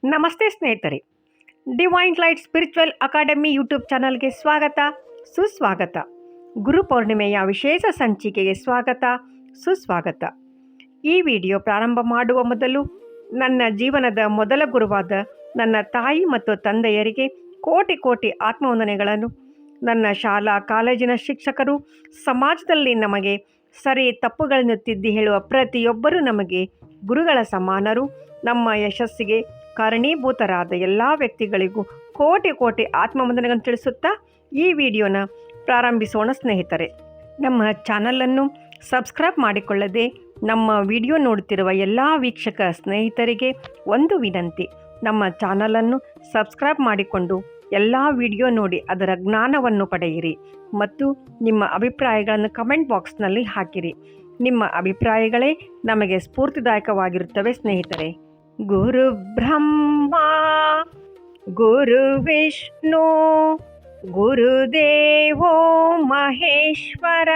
ನಮಸ್ತೆ ಸ್ನೇಹಿತರೆ, divine light spiritual academy YouTube ಚಾನಲ್ಗೆ ಸ್ವಾಗತ ಸುಸ್ವಾಗತ. ಗುರು ಪೌರ್ಣಿಮೆಯ ವಿಶೇಷ ಸಂಚಿಕೆಗೆ ಸ್ವಾಗತ ಸುಸ್ವಾಗತ. ಈ ವಿಡಿಯೋ ಪ್ರಾರಂಭ ಮಾಡುವ ಮೊದಲು ನನ್ನ ಜೀವನದ ಮೊದಲ ಗುರುವಾದ ನನ್ನ ತಾಯಿ ಮತ್ತು ತಂದೆಯರಿಗೆ ಕೋಟಿ ಕೋಟಿ ಆತ್ಮವಂದನೆಗಳನ್ನು, ನನ್ನ ಶಾಲಾ ಕಾಲೇಜಿನ ಶಿಕ್ಷಕರು, ಸಮಾಜದಲ್ಲಿ ನಮಗೆ ಸರಿ ತಪ್ಪುಗಳನ್ನು ತಿದ್ದಿ ಹೇಳುವ ಪ್ರತಿಯೊಬ್ಬರೂ ನಮಗೆ ಗುರುಗಳ ಸಮಾನರು, ನಮ್ಮ ಯಶಸ್ಸಿಗೆ ಕಾರಣೀಭೂತರಾದ ಎಲ್ಲ ವ್ಯಕ್ತಿಗಳಿಗೂ ಕೋಟಿ ಕೋಟಿ ಆತ್ಮವಂದನೆಗಳನ್ನು ತಿಳಿಸುತ್ತಾ ಈ ವಿಡಿಯೋನ ಪ್ರಾರಂಭಿಸೋಣ. ಸ್ನೇಹಿತರೆ, ನಮ್ಮ ಚಾನಲನ್ನು ಸಬ್ಸ್ಕ್ರೈಬ್ ಮಾಡಿಕೊಳ್ಳದೆ ನಮ್ಮ ವಿಡಿಯೋ ನೋಡುತ್ತಿರುವ ಎಲ್ಲ ವೀಕ್ಷಕ ಸ್ನೇಹಿತರಿಗೆ ಒಂದು ವಿನಂತಿ: ನಮ್ಮ ಚಾನಲನ್ನು ಸಬ್ಸ್ಕ್ರೈಬ್ ಮಾಡಿಕೊಂಡು ಎಲ್ಲ ವಿಡಿಯೋ ನೋಡಿ ಅದರ ಜ್ಞಾನವನ್ನು ಪಡೆಯಿರಿ ಮತ್ತು ನಿಮ್ಮ ಅಭಿಪ್ರಾಯಗಳನ್ನು ಕಮೆಂಟ್ ಬಾಕ್ಸ್ನಲ್ಲಿ ಹಾಕಿರಿ. ನಿಮ್ಮ ಅಭಿಪ್ರಾಯಗಳೇ ನಮಗೆ ಸ್ಫೂರ್ತಿದಾಯಕವಾಗಿರುತ್ತವೆ ಸ್ನೇಹಿತರೆ. ಗುರು ಬ್ರಹ್ಮ ಗುರು ವಿಷ್ಣು ಗುರುದೇವೋ ಮಹೇಶ್ವರ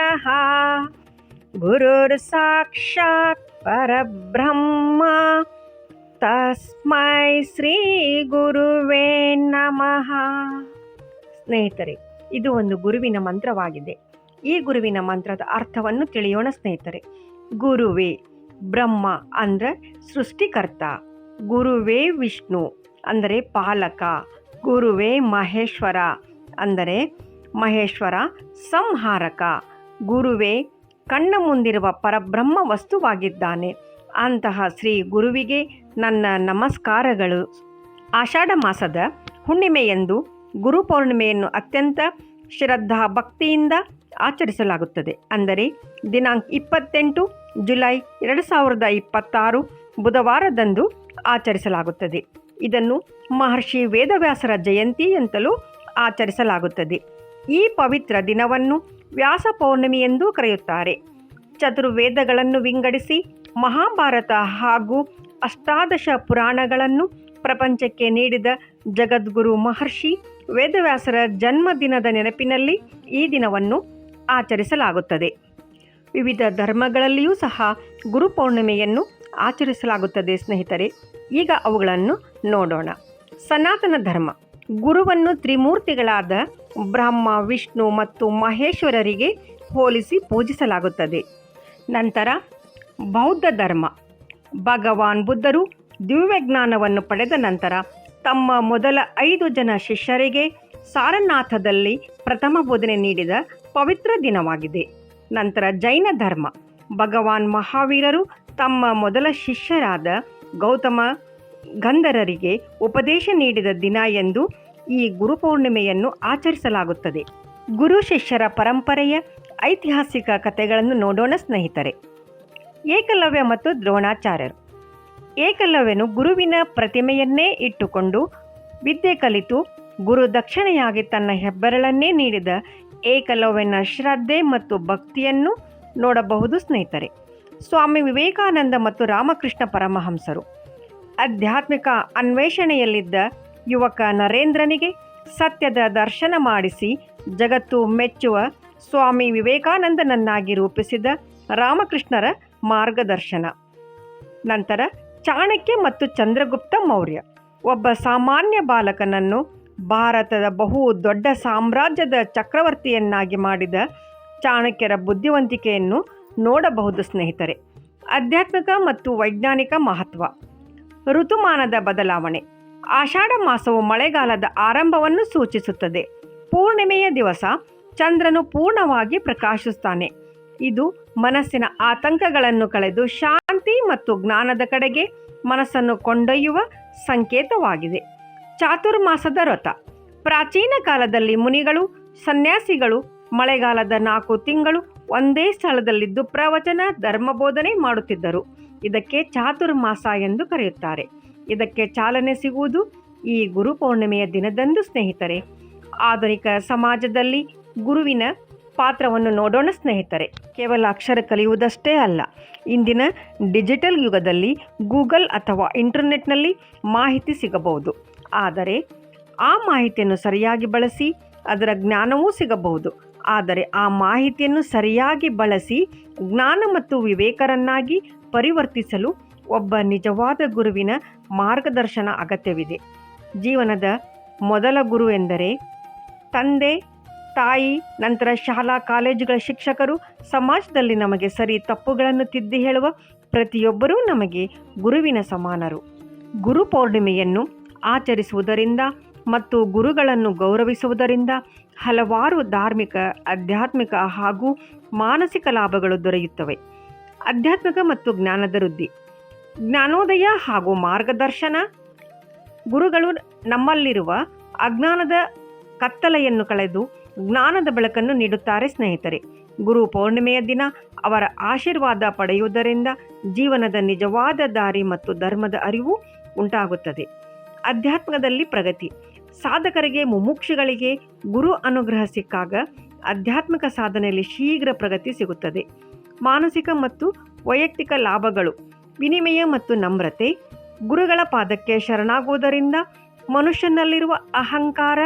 ಗುರುರ್ ಸಾಕ್ಷಾತ್ ಪರಬ್ರಹ್ಮ ತಸ್ಮೈ ಶ್ರೀ ಗುರುವೇ ನಮಃ. ಸ್ನೇಹಿತರೆ, ಇದು ಒಂದು ಗುರುವಿನ ಮಂತ್ರವಾಗಿದೆ. ಈ ಗುರುವಿನ ಮಂತ್ರದ ಅರ್ಥವನ್ನು ತಿಳಿಯೋಣ ಸ್ನೇಹಿತರೆ. ಗುರುವೇ ಬ್ರಹ್ಮ ಅಂದರೆ ಸೃಷ್ಟಿಕರ್ತ, ಗುರುವೇ ವಿಷ್ಣು ಅಂದರೆ ಪಾಲಕ, ಗುರುವೇ ಮಹೇಶ್ವರ ಅಂದರೆ ಮಹೇಶ್ವರ ಸಂಹಾರಕ, ಗುರುವೇ ಕಣ್ಣ ಮುಂದಿರುವ ಪರಬ್ರಹ್ಮ ವಸ್ತುವಾಗಿದ್ದಾನೆ. ಅಂತಹ ಶ್ರೀ ಗುರುವಿಗೆ ನನ್ನ ನಮಸ್ಕಾರಗಳು. ಆಷಾಢ ಮಾಸದ ಹುಣ್ಣಿಮೆಯಂದು ಗುರು ಪೌರ್ಣಿಮೆಯನ್ನು ಅತ್ಯಂತ ಶ್ರದ್ಧಾ ಭಕ್ತಿಯಿಂದ ಆಚರಿಸಲಾಗುತ್ತದೆ. ಅಂದರೆ ದಿನಾಂಕ 28 ಜುಲೈ 2026 ಬುಧವಾರದಂದು ಆಚರಿಸಲಾಗುತ್ತದೆ. ಇದನ್ನು ಮಹರ್ಷಿ ವೇದವ್ಯಾಸರ ಜಯಂತಿ ಅಂತಲೂ ಆಚರಿಸಲಾಗುತ್ತದೆ. ಈ ಪವಿತ್ರ ದಿನವನ್ನು ವ್ಯಾಸ ಪೌರ್ಣಿಮೆ ಎಂದೂ ಕರೆಯುತ್ತಾರೆ. ಚತುರ್ವೇದಗಳನ್ನು ವಿಂಗಡಿಸಿ ಮಹಾಭಾರತ ಹಾಗೂ ಅಷ್ಟಾದಶ ಪುರಾಣಗಳನ್ನು ಪ್ರಪಂಚಕ್ಕೆ ನೀಡಿದ ಜಗದ್ಗುರು ಮಹರ್ಷಿ ವೇದವ್ಯಾಸರ ಜನ್ಮದಿನದ ನೆನಪಿನಲ್ಲಿ ಈ ದಿನವನ್ನು ಆಚರಿಸಲಾಗುತ್ತದೆ. ವಿವಿಧ ಧರ್ಮಗಳಲ್ಲಿಯೂ ಸಹ ಗುರು ಪೌರ್ಣಿಮೆಯನ್ನು ಆಚರಿಸಲಾಗುತ್ತದೆ ಸ್ನೇಹಿತರೆ. ಈಗ ಅವುಗಳನ್ನು ನೋಡೋಣ. ಸನಾತನ ಧರ್ಮ ಗುರುವನ್ನು ತ್ರಿಮೂರ್ತಿಗಳಾದ ಬ್ರಹ್ಮ, ವಿಷ್ಣು ಮತ್ತು ಮಹೇಶ್ವರರಿಗೆ ಹೋಲಿಸಿ ಪೂಜಿಸಲಾಗುತ್ತದೆ. ನಂತರ ಬೌದ್ಧ ಧರ್ಮ ಭಗವಾನ್ ಬುದ್ಧರು ದಿವ್ಯಜ್ಞಾನವನ್ನು ಪಡೆದ ನಂತರ ತಮ್ಮ ಮೊದಲ 5 ಜನ ಶಿಷ್ಯರಿಗೆ ಸಾರನಾಥದಲ್ಲಿ ಪ್ರಥಮ ಬೋಧನೆ ನೀಡಿದ ಪವಿತ್ರ ದಿನವಾಗಿದೆ. ನಂತರ ಜೈನ ಧರ್ಮ ಭಗವಾನ್ ಮಹಾವೀರರು ತಮ್ಮ ಮೊದಲ ಶಿಷ್ಯರಾದ ಗೌತಮ ಗಂಧರರಿಗೆ ಉಪದೇಶ ನೀಡಿದ ದಿನ ಎಂದು ಈ ಗುರುಪೌರ್ಣಿಮೆಯನ್ನು ಆಚರಿಸಲಾಗುತ್ತದೆ. ಗುರು ಶಿಷ್ಯರ ಪರಂಪರೆಯ ಐತಿಹಾಸಿಕ ಕಥೆಗಳನ್ನು ನೋಡೋಣ ಸ್ನೇಹಿತರೆ. ಏಕಲವ್ಯ ಮತ್ತು ದ್ರೋಣಾಚಾರ್ಯರು. ಏಕಲವ್ಯನು ಗುರುವಿನ ಪ್ರತಿಮೆಯನ್ನೇ ಇಟ್ಟುಕೊಂಡು ವಿದ್ಯೆ ಕಲಿತು ಗುರು ದಕ್ಷಿಣೆಯಾಗಿ ತನ್ನ ಹೆಬ್ಬೆರಳನ್ನೇ ನೀಡಿದ ಏಕಲವ್ಯನ ಶ್ರದ್ಧೆ ಮತ್ತು ಭಕ್ತಿಯನ್ನು ನೋಡಬಹುದು ಸ್ನೇಹಿತರೆ. ಸ್ವಾಮಿ ವಿವೇಕಾನಂದ ಮತ್ತು ರಾಮಕೃಷ್ಣ ಪರಮಹಂಸರು ಆಧ್ಯಾತ್ಮಿಕ ಅನ್ವೇಷಣೆಯಲ್ಲಿದ್ದ ಯುವಕ ನರೇಂದ್ರನಿಗೆ ಸತ್ಯದ ದರ್ಶನ ಮಾಡಿಸಿ ಜಗತ್ತು ಮೆಚ್ಚುವ ಸ್ವಾಮಿ ವಿವೇಕಾನಂದನನ್ನಾಗಿ ರೂಪಿಸಿದ ರಾಮಕೃಷ್ಣರ ಮಾರ್ಗದರ್ಶನ. ನಂತರ ಚಾಣಕ್ಯ ಮತ್ತು ಚಂದ್ರಗುಪ್ತ ಮೌರ್ಯ ಒಬ್ಬ ಸಾಮಾನ್ಯ ಬಾಲಕನನ್ನು ಭಾರತದ ಬಹು ದೊಡ್ಡ ಸಾಮ್ರಾಜ್ಯದ ಚಕ್ರವರ್ತಿಯನ್ನಾಗಿ ಮಾಡಿದ ಚಾಣಕ್ಯರ ಬುದ್ಧಿವಂತಿಕೆಯನ್ನು ನೋಡಬಹುದು ಸ್ನೇಹಿತರೆ. ಆಧ್ಯಾತ್ಮಿಕ ಮತ್ತು ವೈಜ್ಞಾನಿಕ ಮಹತ್ವ. ಋತುಮಾನದ ಬದಲಾವಣೆ. ಆಷಾಢ ಮಾಸವು ಮಳೆಗಾಲದ ಆರಂಭವನ್ನು ಸೂಚಿಸುತ್ತದೆ. ಪೂರ್ಣಿಮೆಯ ದಿವಸ ಚಂದ್ರನು ಪೂರ್ಣವಾಗಿ ಪ್ರಕಾಶಿಸುತ್ತಾನೆ. ಇದು ಮನಸ್ಸಿನ ಆತಂಕಗಳನ್ನು ಕಳೆದು ಶಾಂತಿ ಮತ್ತು ಜ್ಞಾನದ ಕಡೆಗೆ ಮನಸ್ಸನ್ನು ಕೊಂಡೊಯ್ಯುವ ಸಂಕೇತವಾಗಿದೆ. ಚಾತುರ್ಮಾಸದ ವ್ರತ. ಪ್ರಾಚೀನ ಕಾಲದಲ್ಲಿ ಮುನಿಗಳು, ಸನ್ಯಾಸಿಗಳು ಮಳೆಗಾಲದ 4 ತಿಂಗಳು ಒಂದೇ ಸ್ಥಳದಲ್ಲಿದ್ದು ಪ್ರವಚನ, ಧರ್ಮಬೋಧನೆ ಮಾಡುತ್ತಿದ್ದರು. ಇದಕ್ಕೆ ಚಾತುರ್ಮಾಸ ಎಂದು ಕರೆಯುತ್ತಾರೆ. ಇದಕ್ಕೆ ಚಾಲನೆ ಸಿಗುವುದು ಈ ಗುರು ಪೌರ್ಣಿಮೆಯ ದಿನದಂದು ಸ್ನೇಹಿತರೆ. ಆಧುನಿಕ ಸಮಾಜದಲ್ಲಿ ಗುರುವಿನ ಪಾತ್ರವನ್ನು ನೋಡೋಣ ಸ್ನೇಹಿತರೆ. ಕೇವಲ ಅಕ್ಷರ ಕಲಿಯುವುದಷ್ಟೇ ಅಲ್ಲ, ಇಂದಿನ ಡಿಜಿಟಲ್ ಯುಗದಲ್ಲಿ ಗೂಗಲ್ ಅಥವಾ ಇಂಟರ್ನೆಟ್ನಲ್ಲಿ ಮಾಹಿತಿ ಸಿಗಬಹುದು. ಆದರೆ ಆ ಮಾಹಿತಿಯನ್ನು ಸರಿಯಾಗಿ ಬಳಸಿ ಅದರ ಜ್ಞಾನವೂ ಸಿಗಬಹುದು. ಆದರೆ ಆ ಮಾಹಿತಿಯನ್ನು ಸರಿಯಾಗಿ ಬಳಸಿ ಜ್ಞಾನ ಮತ್ತು ವಿವೇಕರನ್ನಾಗಿ ಪರಿವರ್ತಿಸಲು ಒಬ್ಬ ನಿಜವಾದ ಗುರುವಿನ ಮಾರ್ಗದರ್ಶನ ಅಗತ್ಯವಿದೆ. ಜೀವನದ ಮೊದಲ ಗುರು ಎಂದರೆ ತಂದೆ, ತಾಯಿ, ನಂತರ ಶಾಲಾ ಕಾಲೇಜುಗಳ ಶಿಕ್ಷಕರು, ಸಮಾಜದಲ್ಲಿ ನಮಗೆ ಸರಿ ತಪ್ಪುಗಳನ್ನು ತಿದ್ದಿ ಹೇಳುವ ಪ್ರತಿಯೊಬ್ಬರೂ ನಮಗೆ ಗುರುವಿನ ಸಮಾನರು. ಗುರು ಪೌರ್ಣಿಮೆಯನ್ನು ಆಚರಿಸುವುದರಿಂದ ಮತ್ತು ಗುರುಗಳನ್ನು ಗೌರವಿಸುವುದರಿಂದ ಹಲವಾರು ಧಾರ್ಮಿಕ, ಆಧ್ಯಾತ್ಮಿಕ ಹಾಗೂ ಮಾನಸಿಕ ಲಾಭಗಳು ದೊರೆಯುತ್ತವೆ. ಆಧ್ಯಾತ್ಮಿಕ ಮತ್ತು ಜ್ಞಾನದ ವೃದ್ಧಿ, ಜ್ಞಾನೋದಯ ಹಾಗೂ ಮಾರ್ಗದರ್ಶನ. ಗುರುಗಳು ನಮ್ಮಲ್ಲಿರುವ ಅಜ್ಞಾನದ ಕತ್ತಲೆಯನ್ನು ಕಳೆದು ಜ್ಞಾನದ ಬೆಳಕನ್ನು ನೀಡುತ್ತಾರೆ ಸ್ನೇಹಿತರೆ. ಗುರು ಪೌರ್ಣಿಮೆಯ ದಿನ ಅವರ ಆಶೀರ್ವಾದ ಪಡೆಯುವುದರಿಂದ ಜೀವನದ ನಿಜವಾದ ದಾರಿ ಮತ್ತು ಧರ್ಮದ ಅರಿವು ಉಂಟಾಗುತ್ತದೆ. ಆಧ್ಯಾತ್ಮದಲ್ಲಿ ಪ್ರಗತಿ, ಸಾಧಕರಿಗೆ, ಮುಮುಕ್ಷುಗಳಿಗೆ ಗುರು ಅನುಗ್ರಹ ಸಿಕ್ಕಾಗ ಆಧ್ಯಾತ್ಮಿಕ ಸಾಧನೆಯಲ್ಲಿ ಶೀಘ್ರ ಪ್ರಗತಿ ಸಿಗುತ್ತದೆ. ಮಾನಸಿಕ ಮತ್ತು ವೈಯಕ್ತಿಕ ಲಾಭಗಳು, ವಿನಿಮಯ ಮತ್ತು ನಮ್ರತೆ. ಗುರುಗಳ ಪಾದಕ್ಕೆ ಶರಣಾಗುವುದರಿಂದ ಮನುಷ್ಯನಲ್ಲಿರುವ ಅಹಂಕಾರ,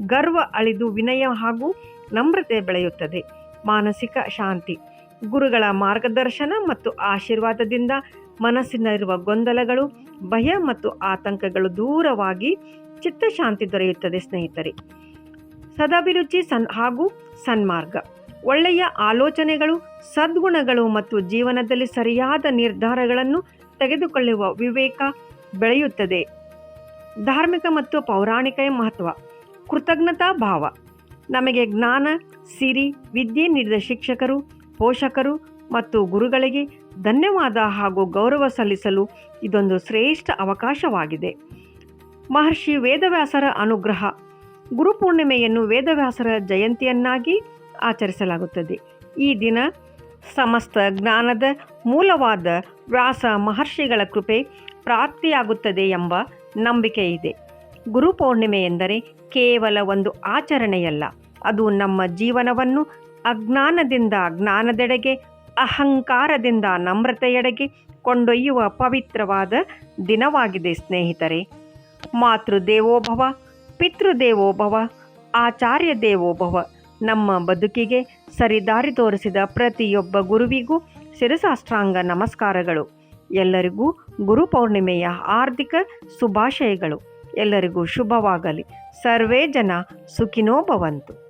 ಗರ್ವ ಅಳಿದು ವಿನಯ ಹಾಗೂ ನಮ್ರತೆ ಬೆಳೆಯುತ್ತದೆ. ಮಾನಸಿಕ ಶಾಂತಿ, ಗುರುಗಳ ಮಾರ್ಗದರ್ಶನ ಮತ್ತು ಆಶೀರ್ವಾದದಿಂದ ಮನಸ್ಸಿನಲ್ಲಿರುವ ಗೊಂದಲಗಳು, ಭಯ ಮತ್ತು ಆತಂಕಗಳು ದೂರವಾಗಿ ಚಿತ್ತಶಾಂತಿ ದೊರೆಯುತ್ತದೆ ಸ್ನೇಹಿತರೆ. ಸದಭಿರುಚಿ ಹಾಗೂ ಸನ್ಮಾರ್ಗ, ಒಳ್ಳೆಯ ಆಲೋಚನೆಗಳು, ಸದ್ಗುಣಗಳು ಮತ್ತು ಜೀವನದಲ್ಲಿ ಸರಿಯಾದ ನಿರ್ಧಾರಗಳನ್ನು ತೆಗೆದುಕೊಳ್ಳುವ ವಿವೇಕ ಬೆಳೆಯುತ್ತದೆ. ಧಾರ್ಮಿಕ ಮತ್ತು ಪೌರಾಣಿಕ ಮಹತ್ವ, ಕೃತಜ್ಞತಾ ಭಾವ. ನಮಗೆ ಜ್ಞಾನ, ಸಿರಿ, ವಿದ್ಯೆ ನೀಡಿದ ಶಿಕ್ಷಕರು, ಪೋಷಕರು ಮತ್ತು ಗುರುಗಳಿಗೆ ಧನ್ಯವಾದ ಹಾಗೂ ಗೌರವ ಸಲ್ಲಿಸಲು ಇದೊಂದು ಶ್ರೇಷ್ಠ ಅವಕಾಶವಾಗಿದೆ. ಮಹರ್ಷಿ ವೇದವ್ಯಾಸರ ಅನುಗ್ರಹ, ಗುರುಪೂರ್ಣಿಮೆಯನ್ನು ವೇದವ್ಯಾಸರ ಜಯಂತಿಯನ್ನಾಗಿ ಆಚರಿಸಲಾಗುತ್ತದೆ. ಈ ದಿನ ಸಮಸ್ತ ಜ್ಞಾನದ ಮೂಲವಾದ ವ್ಯಾಸ ಮಹರ್ಷಿಗಳ ಕೃಪೆ ಪ್ರಾಪ್ತಿಯಾಗುತ್ತದೆ ಎಂಬ ನಂಬಿಕೆ ಇದೆ. ಗುರುಪೌರ್ಣಿಮೆ ಎಂದರೆ ಕೇವಲ ಒಂದು ಆಚರಣೆಯಲ್ಲ, ಅದು ನಮ್ಮ ಜೀವನವನ್ನು ಅಜ್ಞಾನದಿಂದ ಜ್ಞಾನದೆಡೆಗೆ, ಅಹಂಕಾರದಿಂದ ನಮ್ರತೆಯೆಡೆಗೆ ಕೊಂಡೊಯ್ಯುವ ಪವಿತ್ರವಾದ ದಿನವಾಗಿದೆ ಸ್ನೇಹಿತರೆ. ಮಾತೃದೇವೋಭವ, ಪಿತೃದೇವೋಭವ, ಆಚಾರ್ಯ ದೇವೋಭವ. ನಮ್ಮ ಬದುಕಿಗೆ ಸರಿದಾರಿ ತೋರಿಸಿದ ಪ್ರತಿಯೊಬ್ಬ ಗುರುವಿಗೂ ಶಿರಸಾಷ್ಟಾಂಗ ನಮಸ್ಕಾರಗಳು. ಎಲ್ಲರಿಗೂ ಗುರುಪೌರ್ಣಿಮೆಯ ಹಾರ್ದಿಕ ಶುಭಾಶಯಗಳು. ಎಲ್ಲರಿಗೂ ಶುಭವಾಗಲಿ. ಸರ್ವೇ ಜನ ಸುಖಿನೋ ಭವಂತು.